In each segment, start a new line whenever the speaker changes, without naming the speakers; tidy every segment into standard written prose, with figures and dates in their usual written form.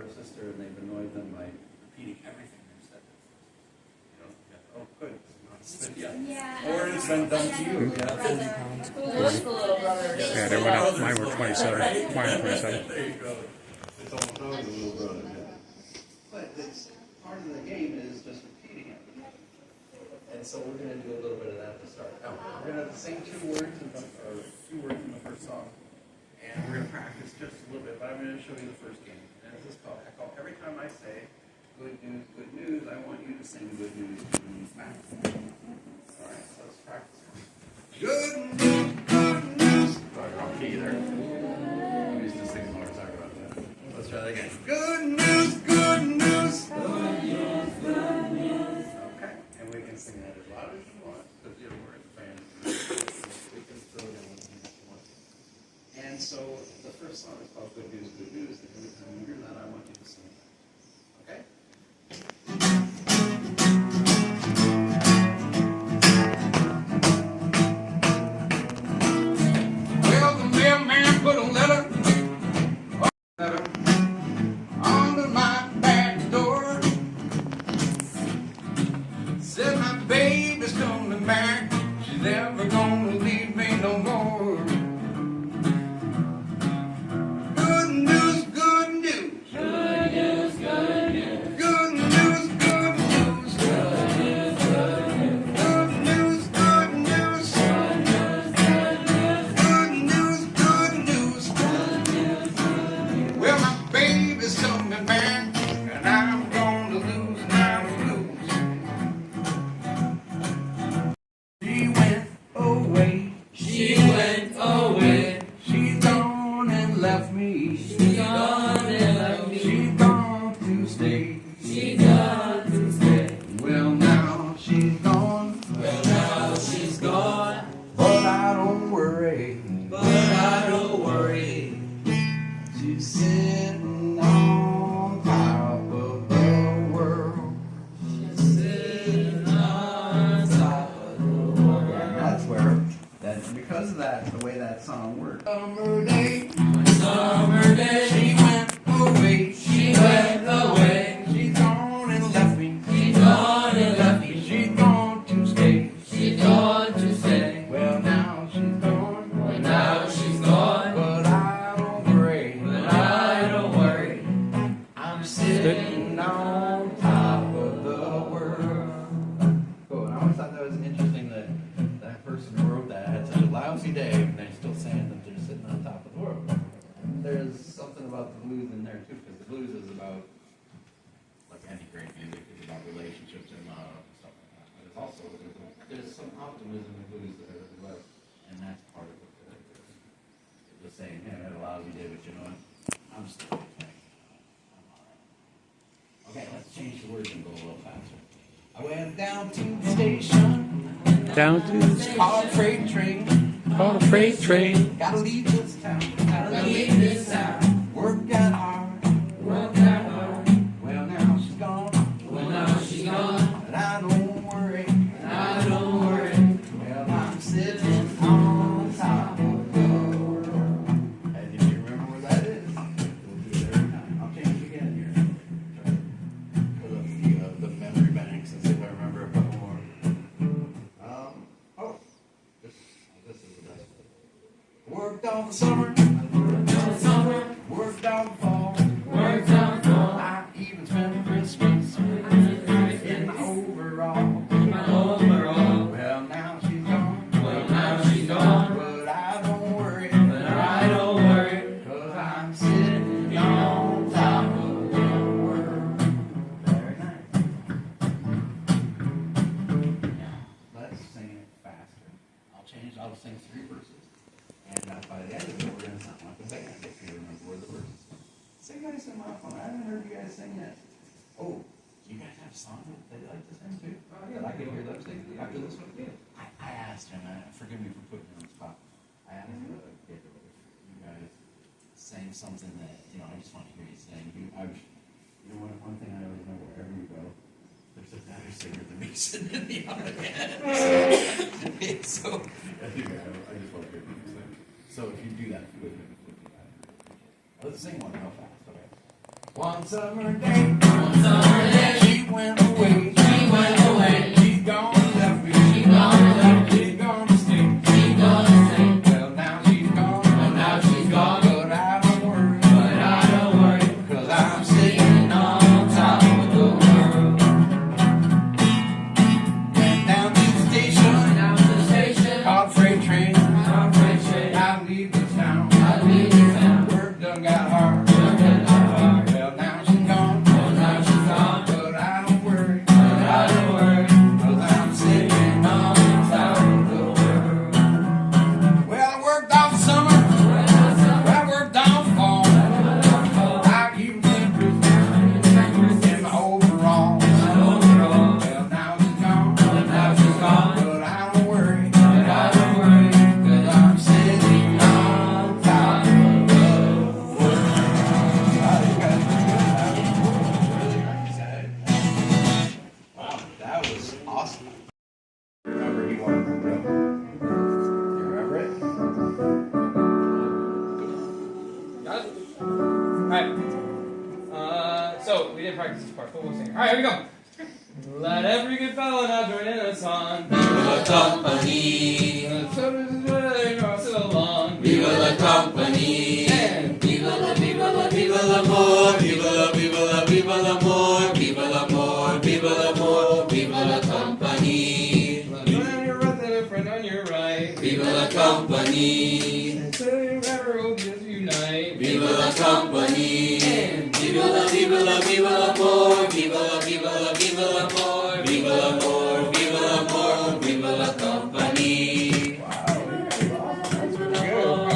or sister and they've annoyed them by repeating everything they've said. You know, yeah. Oh, good. Yeah. Or it's been done to you. Yeah.
Who was the little brother?
Yeah, they went up. Mine were 27. Mine were 27.
There you go. It's almost always a little brother. Yeah. But it's part of the game is just repeating it. And so we're going to do a little bit of that to start. Now, we're going to sing two words in the first song. And we're going to practice just a little bit, but I'm going to show you the first game. And this is called, every time I say good news, I want you to sing good news back. All right, so let's practice. Good news. Sorry, wrong key there. I'm used to singing more. Sorry about that. Let's try that again. Good news, good news. Good news, good news. Okay, and we can sing that as loud as you want, because you know we're in the band. We can throw it in if you want. And so the first song is called Good News, Good News. And every time you hear that, I want you to sing it. Okay? Well, the mailman put a letter under my back door. Said my baby's coming back. She's never gonna leave me no more. Good news, good news. Good news, good news. Good news, good news. Good news, good news. Good news, good news. Good news, good news. Good news, good news. Well, my baby's coming back, and I'm gonna lose my blues. She went away. She went away. She's gone and left me. She's gone and left me. She's gone to stay. She's gone to stay. Well, now she's gone. Well, now she's gone. But I don't worry. But I don't worry. She's sitting on top of the world. She's sitting on top of the world. That's where, because of that, the way that song works. Summer day, she went away. She went away. She's gone and left me. She's gone and left me. She's gone to stay. She's gone to stay. Well, now she's gone. Well, now she's gone. But I don't worry. But I don't worry. I'm sitting on top of the world. Cool. I always thought that was interesting that that person who wrote that had such a lousy day, and they're still saying that they're sitting on top of the world. There's something about the blues in there too, because the blues is about, like any great music, is about relationships and stuff like that. But it's also there's some optimism in blues there as well, and that's part of it. Just saying, yeah, I had a lousy day, but you know what? I'm still okay. I'm all right. Okay, let's change the words and go a little faster. I went down to the station.
Down to the
Caught a freight train.
Caught a freight train.
Gotta leave this town. Gotta leave this town. Work that hard. Work that hard. Well, now she's gone. Well, now she's gone. But I don't worry. And I don't worry. Well, I'm sitting on top of the world. And if you remember where that is, we'll do it every time. I'll change it again here. For the memory banks and see if I remember a couple more. This is the best. Worked all the summer. Worked all the summer. Worked all the fall. Worked all the fall. I even spent Christmas in my overall. In my overall. Well, now she's gone. Well, now she's gone. But I don't worry. But I don't worry. 'Cause I'm sitting on top of the world. Very nice. Now, let's sing it faster. I'll sing 3 verses. And by the end of it, we're going to sound like a band if you remember where the verses are. Sing nice and loud. I haven't heard you guys sing yet. Oh, do you guys have a song that they like to sing too? Oh, yeah. I can hear them sing after this one. Yeah. I asked him, forgive me for putting you on the spot. I asked him if you guys sang something that, you know, I just want to hear you sing. You know, one thing I always know wherever you go, there's a better singer than me sitting in the audience. So, I just want to hear you sing. So if you do that, if you would, let's sing one real fast, okay? One summer day, she went away. She's gone and left me. She's gone to stay. Well, now she's gone. But I don't worry. 'Cause I'm sitting on top of the world. Went down to the station. Caught a freight train. I leave the town. Work done got hard. Well, now she's gone. But I don't worry. 'Cause I'm sitting on top of the world. Well, I worked all summer. I worked all fall. I even went through in my overalls. Well, now she's gone. But I don't worry. 'Cause I'm sitting on top of the world. Wow, you guys did good. That was really nice. Wow, that was awesome. Remember, he wanted to know. You remember it?
Got it? Alright. So, we didn't practice this part, but we'll sing. Alright, here we go. Let every good fellow now join in a song.
Viva la company,
So long.
viva la company,
And
viva l'amor, viva l'amor, viva l'amor, viva la company,
friend on your left and a friend on your right.
viva la company,
And so whoever will just unite.
viva la company, viva l'amor, viva l'amor, viva la company.
Wow, that's really good.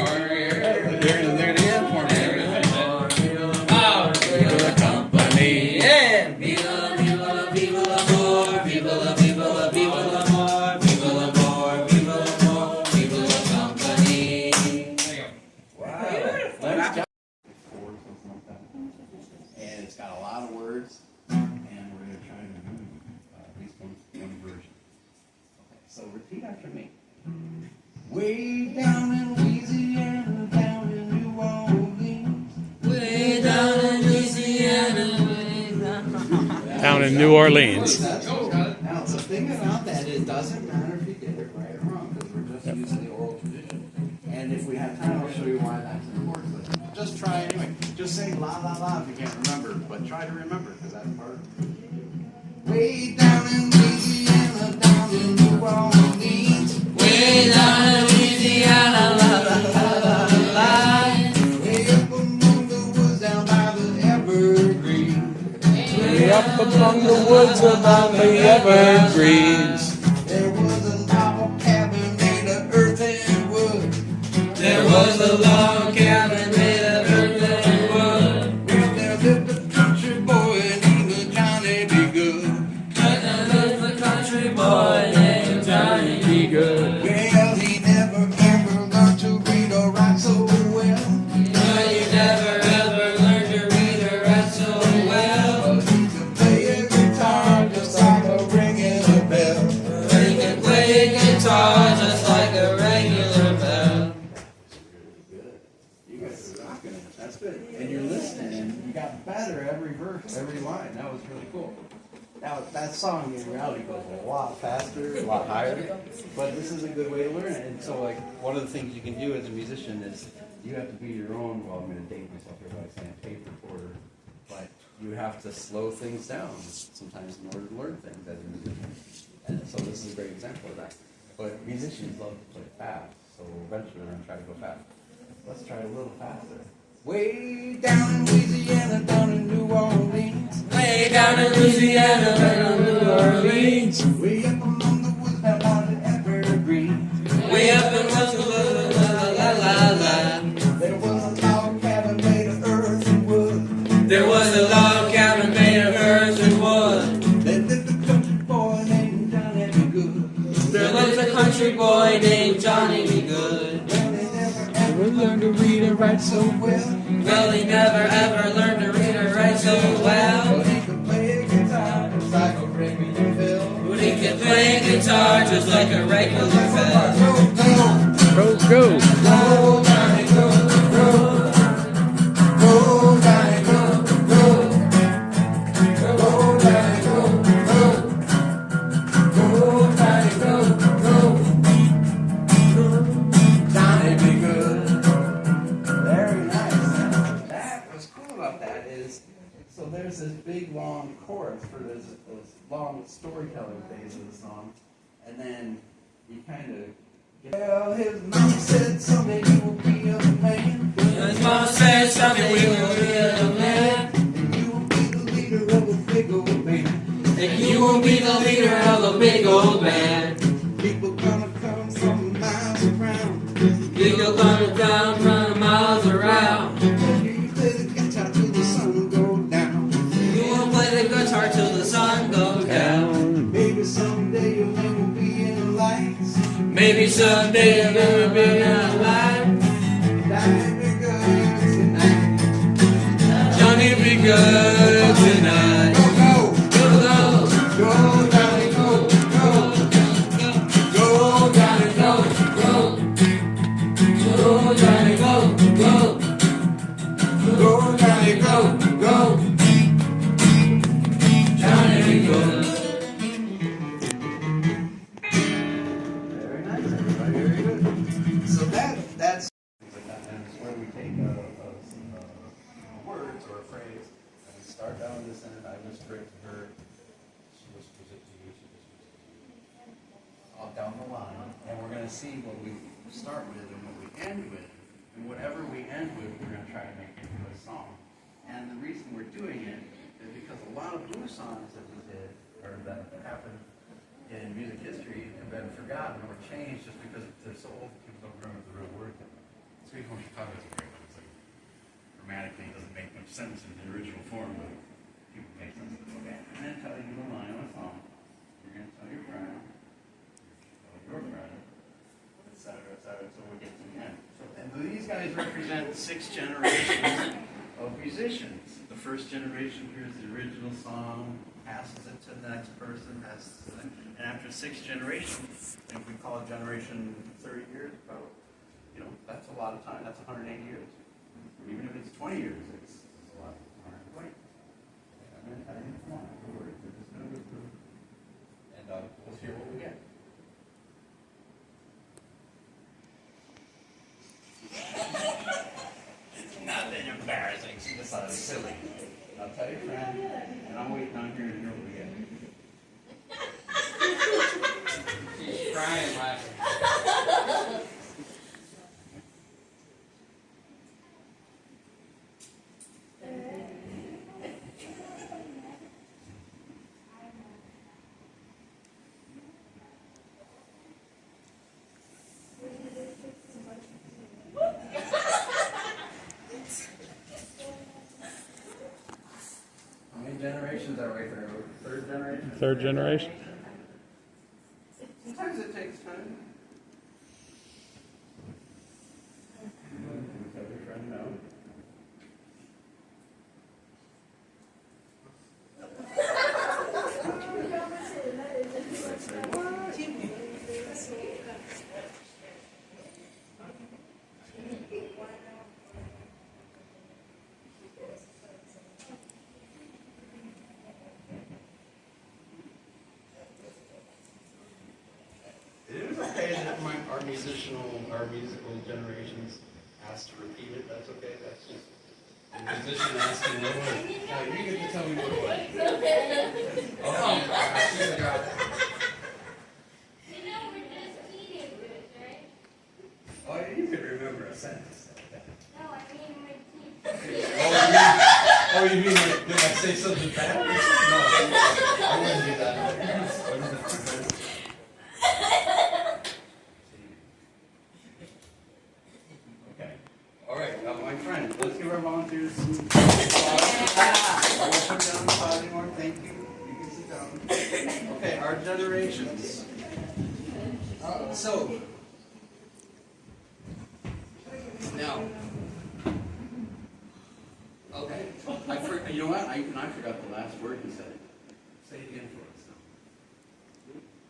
There it is for me.
Wow.
Viva la company.
And
Viva l'amor, viva l'amor, viva l'amor, viva la company.
there you go.
Wow. Nice job. And it's got a lot of words, and we're going to try to remember at least one version. Okay, so repeat after me. Way down in Louisiana, down in New Orleans.
Way down in Louisiana.
Down in New Orleans.
Now, the thing about that, it doesn't matter if you get it right or wrong, because we're just using the oral tradition. And if we have time, I'll show you why that's important. But just try anyway. Just say la la la if you can't remember, but try to remember, because that's part of it. Way down in Louisiana, down in New Orleans.
Way down in Louisiana, la la la la la.
Way up among the woods down by the evergreen.
Way up among the woods about the evergreens.
There was a log cabin made of earth and wood.
There was a log cabin made of earth and wood.
Well, there lived a country boy named Johnny B. Good.
And there's a country boy named Johnny B. Good.
Well, he never ever learned to read or write so well.
No, you never ever learned to read or write so well.
But he could play a guitar just like a ringing a bell.
He could play a guitar just like a regular bell.
You guys are rocking it. That's good. And you're listening, and you got better every verse, every line. That was really cool. Now, that song in reality goes a lot faster, a lot higher, but this is a good way to learn it. And so, like, one of the things you can do as a musician is you have to be your own, well, I'm going to date myself here by saying tape recorder, but you have to slow things down sometimes in order to learn things as a musician. And so this is a great example of that. But musicians love to play fast, so eventually we're going to try to go fast. Let's try a little faster. Way down in Louisiana, down in New Orleans.
Way down in Louisiana, down in New Orleans.
Way up among the woods, down by the evergreen.
Way up in West la la la la.
There was a log cabin made of earth and wood.
There was a log cabin made of earth and wood.
There lived a country boy named Johnny B. Good.
There lived a country boy named Johnny B. Good.
Well, they never ever learned to read and write so well.
Well, he never ever learned to read or write so well.
But he could play a guitar just like a regular bell.
But he could play a guitar just like a regular bell.
Go, go.
Go, Johnny, go, go. Go, Johnny, go, go. this big long chorus for this long storytelling phase of the song, and then he kind of. Well, his mom said someday you will be a man.
His mama said someday we will be a man.
And you will be the leader of a big old band.
And you will be the leader of a big old band.
People gonna come from miles around.
People gonna come from miles around.
You play the guitar till the sun go down.
You will play the guitar till the sun goes down.
Maybe someday your name will be in the lights.
Maybe someday you'll never be alive.
Johnny be good tonight.
Johnny be good tonight.
Go, go,
Go, go,
go, Johnny, go, go. Go, Johnny,
go, go. Go, Johnny, go, go.
go, Johnny, go, go.
Johnny, go.
Very nice, everybody. Very good. So that's things like that, and it's where we take words or a phrase, and we start down this end. I whisper it to her. She whispers it to you. She whispers it to you. All down the line, and we're going to see what we start with and what we end with, and whatever we end with, we're going to try to make into a song. And the reason we're doing it is because a lot of blues songs that we did, or that happened in music history, have been forgotten or changed just because they're so old, people don't remember the real word. Sweet Home Chicago is a great one. It's like, grammatically, it doesn't make much sense in the original form, but people make sense of it. Okay. And then tell you the line of a song. You're going to tell your friend, your friend, etc., so we get to the end. So, and these guys represent 6 generations of musicians. The first generation hears the original song, passes it to the next person, passes it to the next, and after 6 generations, and if we call a generation 30 years, probably, you know, that's a lot of time. That's 180 years. Even if it's 20 years, it's a lot. 120. I didn't want the words. We're just going to go through, and we'll hear what we get. It's nothing embarrassing. She decided silly. I'll tell your friend, and I'm waiting on here to hear what we get.
She's crying, laughing.
How many generations are we through? Third generation?
Third generation.
Sometimes it takes time. Tell your friend no. It is okay that our musical generations asked to repeat it. That's okay. That's just the musician asking what it was. Now you get to tell me what it was. Oh, she's a guy.
You know we're just teenagers, right?
Oh, you can remember a sentence like that.
No, I mean we're teachers.
Oh, you mean like, did I say something bad? No, I wouldn't do that. Okay. All right, my friend, let's give our volunteers some applause. I won't put down the spot anymore. Thank you. You can sit down. Okay, our generations. So, now. Okay. You know what? I forgot the last word you said. Say it again for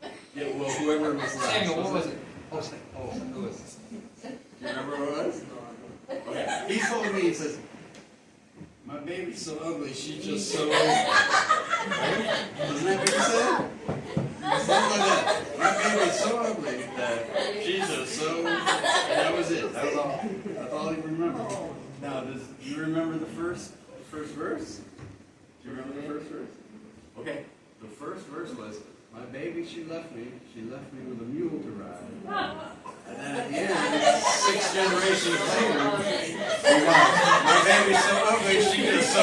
us. Yeah, well, whoever was last.
Samuel, what was it?
Who was it? Do you remember what it was? Okay. He told me, he says, my baby's so ugly, she's just so ugly. Right? Isn't that what you said? Something like that. My baby's so ugly that she's just so... And that was it. That was all. That's all he remembered. Now, do you remember the first verse? Do you remember the first verse? Okay, the first verse was, my baby, she left me with a mule to ride. And then at the end, 6 generations later, we got, my baby's so ugly, she just so.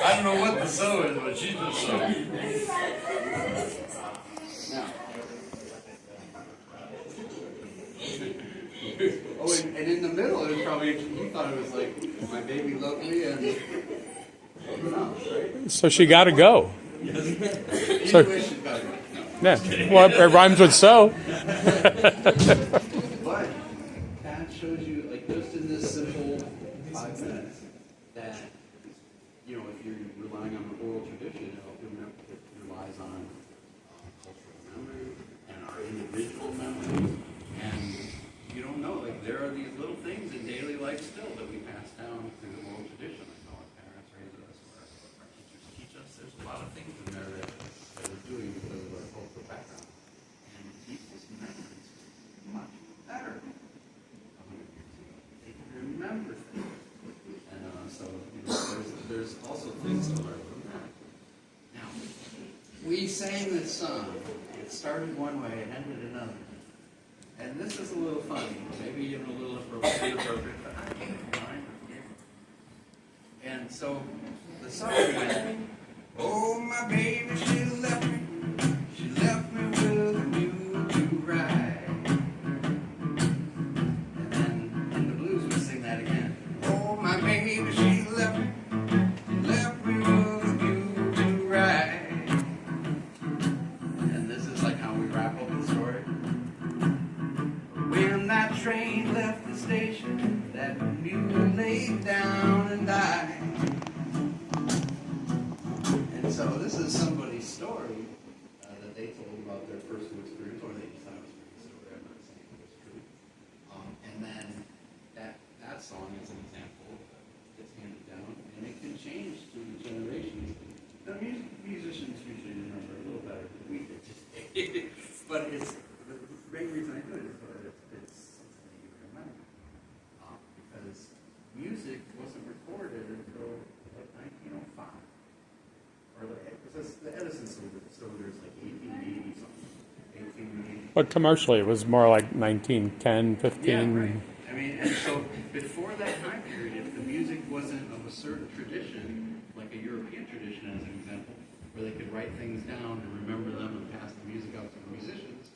I don't know what the so is, but she just so. Now. Oh, and in the middle, it was probably, you thought it was like, my baby loved me and something else, right?
So she got to go.
Yes.
So-
Anyway, she's got to go. No.
Yeah. Well, it rhymes with so.
But that shows you, like, just in this simple 5 minutes, that, you know, if you're relying on the oral tradition, it relies on cultural memory and our individual memory. And you don't know, like, there are these little things in daily life still that we pass down through the oral tradition. Like how our parents raise us, or our teachers teach us. There's a lot of things in there that we're doing because of our cultural background. And it keeps us memories much better. They can remember things. And so, you know, there's also things to learn from that. Now, we sang this song. It started one way, it ended another. And this is a little funny, maybe even a little inappropriate, but I can't mind. And so the song went, oh, my baby, she left me with a mule to ride. And then in the blues we sing that again. Oh, my baby, she left me with a mule to ride. And this is like how we wrap up the story. When that train left the station, that mule laid down and died. And so this is somebody's story that they told about their personal experience, or they just thought it was a story. I'm not saying it was true. And then that song, as an example, gets handed down, and it can change through the generations. The musicians usually remember a little better than we did. But it's the main reason I do it is that it's something that you remember. Because music wasn't recorded until like 1905. Or the Edison cylinders like 1880 something. 1880.
But commercially, it was more like 1910, 15.
Yeah, right. I mean, and so before that time period, if the music wasn't of a certain tradition, like a European tradition as an example, where they could write things down and remember them and pass the music out to the musicians,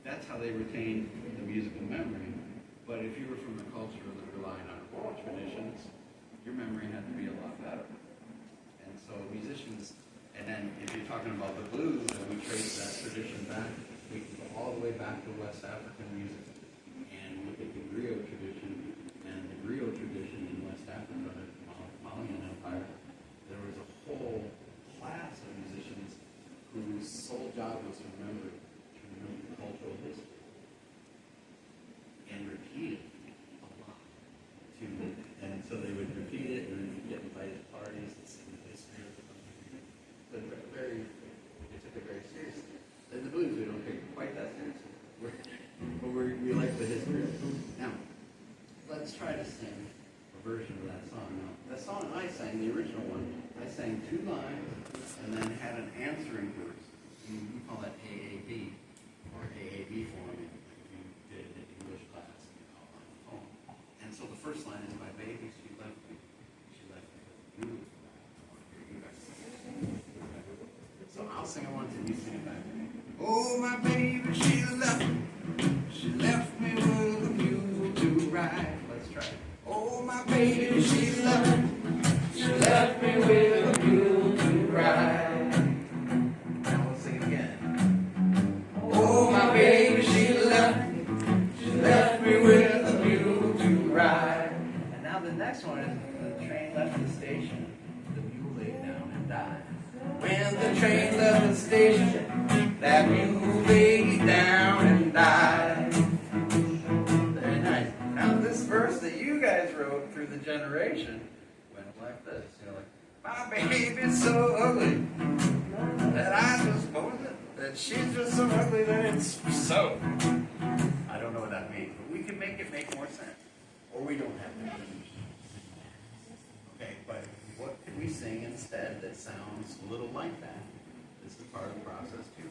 that's how they retained the musical memory. But if you were from a culture that relied on oral traditions, your memory had to be a lot better. And so musicians, and then if you're talking about the blues, and we trace that tradition back, we can go all the way back to West African music and look at the griot tradition. And the griot tradition in West Africa, the Malian Empire, there was a whole class of musicians whose sole job was to remember the cultural history and repeat it a lot. And so they would repeat it, and then you'd get invited to parties and sing the history of the country. But they took it very seriously. In the blues, we don't take it quite that seriously. But we like the history. Now, let's try to sing a version of that song. Now, the song I sang, the original one, I sang 2 lines and then had an answering verse. We call that AAB, or AAB form, if you did it in English class, on the phone. And so the first line is, my baby, she left me with you. You guys sing it. So I'll sing it once and you sing it back. Oh, my baby, she left me with a mule to ride. Let's try it. Oh, my baby, she left me with a mule to ride. Now we'll sing it again. Oh, my baby, she left me with a mule to ride. And now the next one is, the train left the station, the mule laid down and died. When the train left the station, that mule laid down and died. Very nice. Now this verse that you guys wrote through the generation went like this. You're like, my baby's so ugly that I just suppose that she's just so ugly that it's so. I don't know what that means, but we can make it make more sense. Or we don't have to. Okay, but what can we we sing instead that sounds a little like that? This is part of the process too.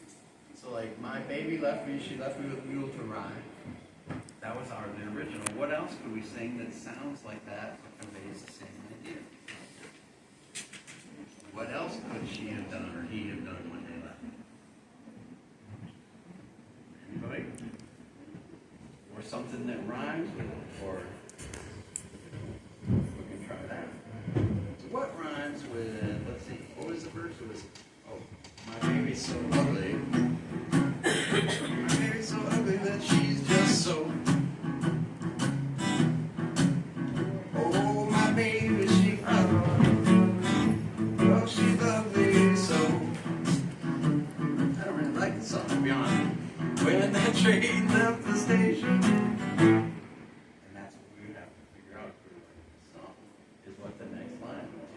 So like, my baby left me, she left me with a mule to ride. That was the original. What else could we sing that sounds like that but conveys the same idea? What else could she have done or he have done when they left? Anybody? Or something that rhymes with it, or we can try that. So what rhymes with, let's see, what was the verse? It was, oh, my baby's so ugly. My baby's so ugly that she's just so. Oh, my baby, she oh, she's ugly, so. I don't really like the song, to be honest. When that train left the station. And that's what we would have to figure out for the song, is what the next line was.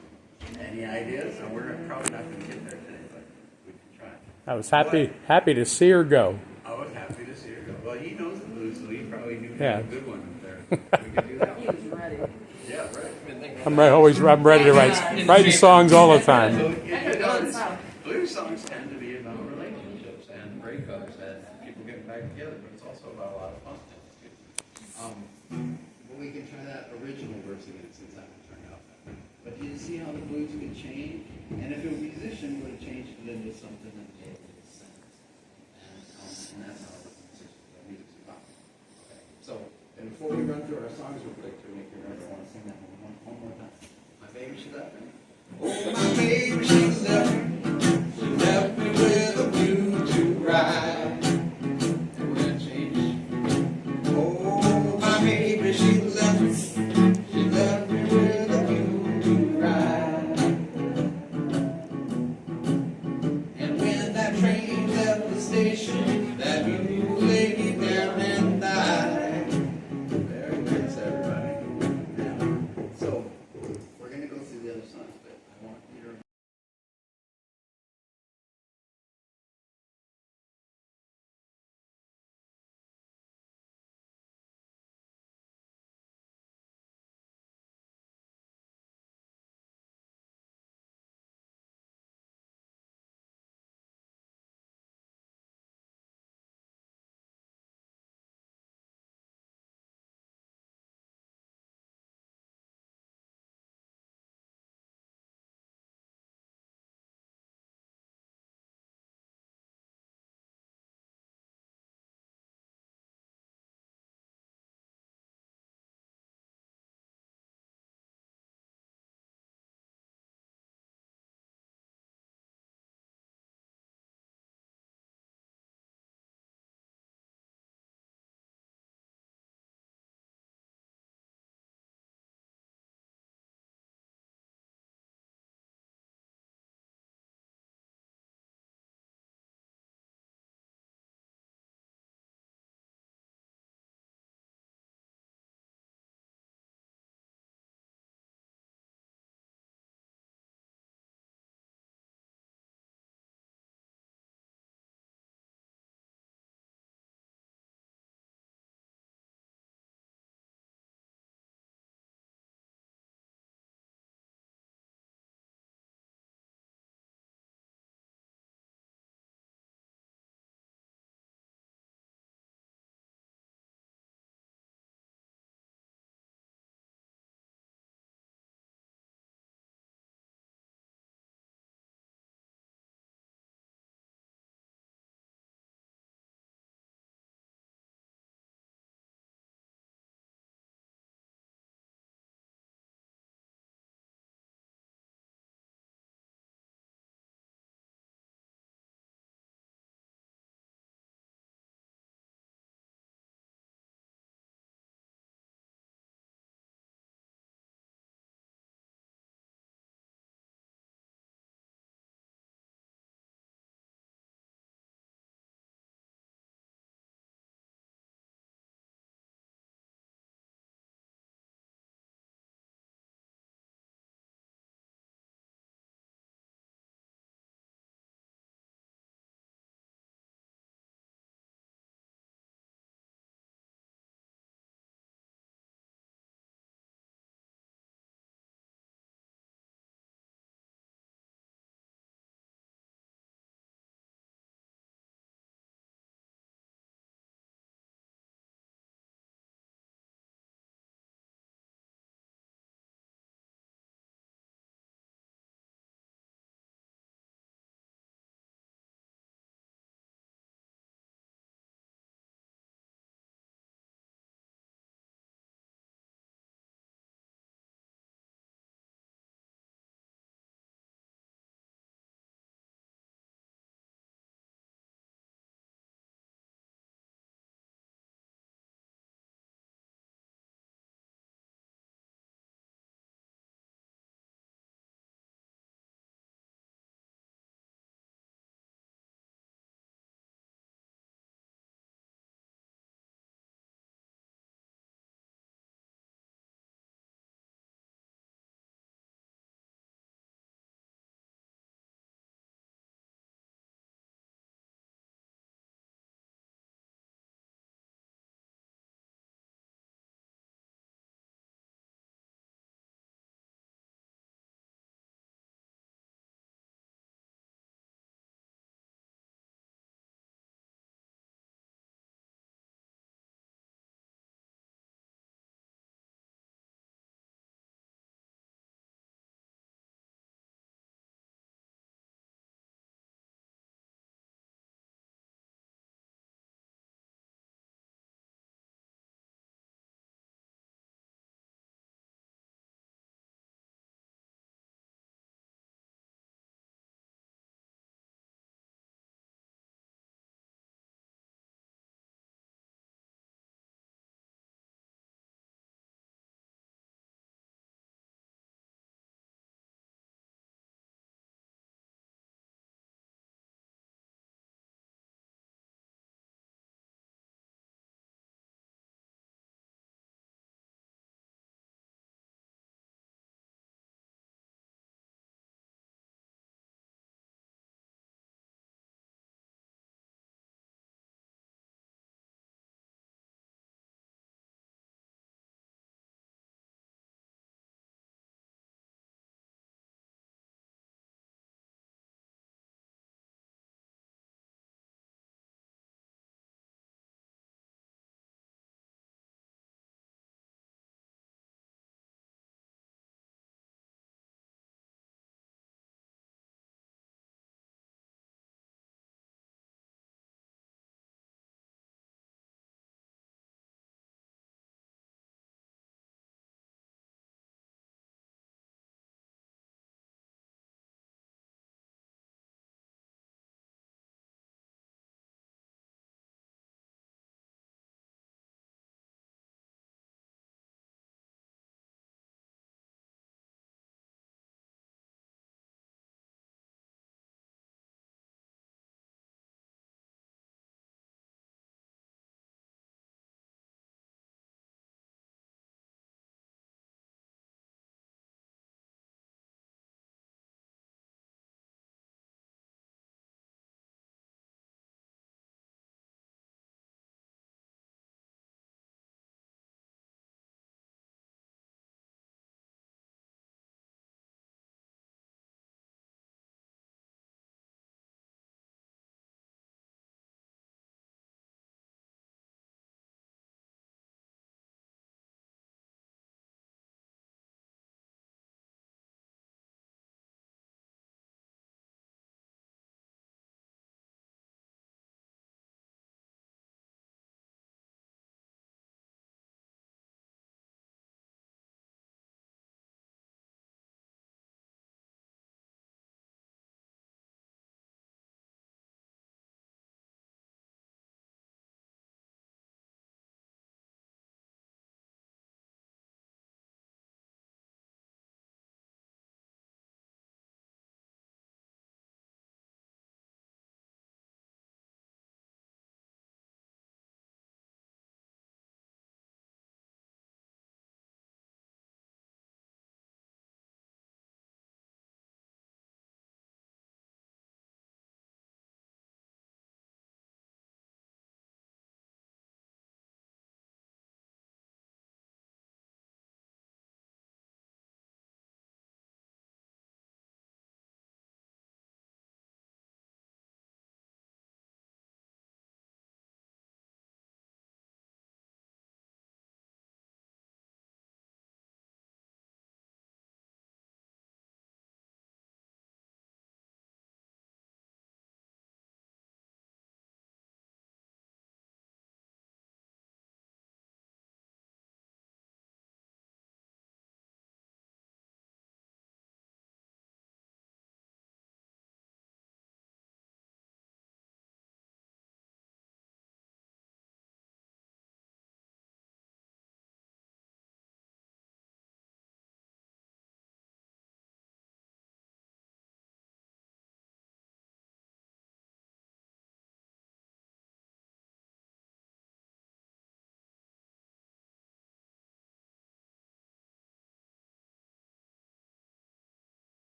Any ideas? So we're probably not going to get there today, but we can try.
I was happy to see her go.
I was happy to see her go. Well, he knows the blues, so he probably knew
Yeah.
a good one up there. We could do that.
He was ready.
Yeah, right.
I'm ready to write songs all the time.
So it does. Blues songs tend to be about relationships and breakups and people getting back together, but it's also about a lot of fun things too. But we can try that original verse again since that one turned out that way. But you see how the blues could change? And if a musician would have changed it into something that gave it a sense. And that's how music's about. Okay. So, and before we run through our songs real quick to make you remember, I want to sing that one more time. My baby, she left me. Oh, my baby, she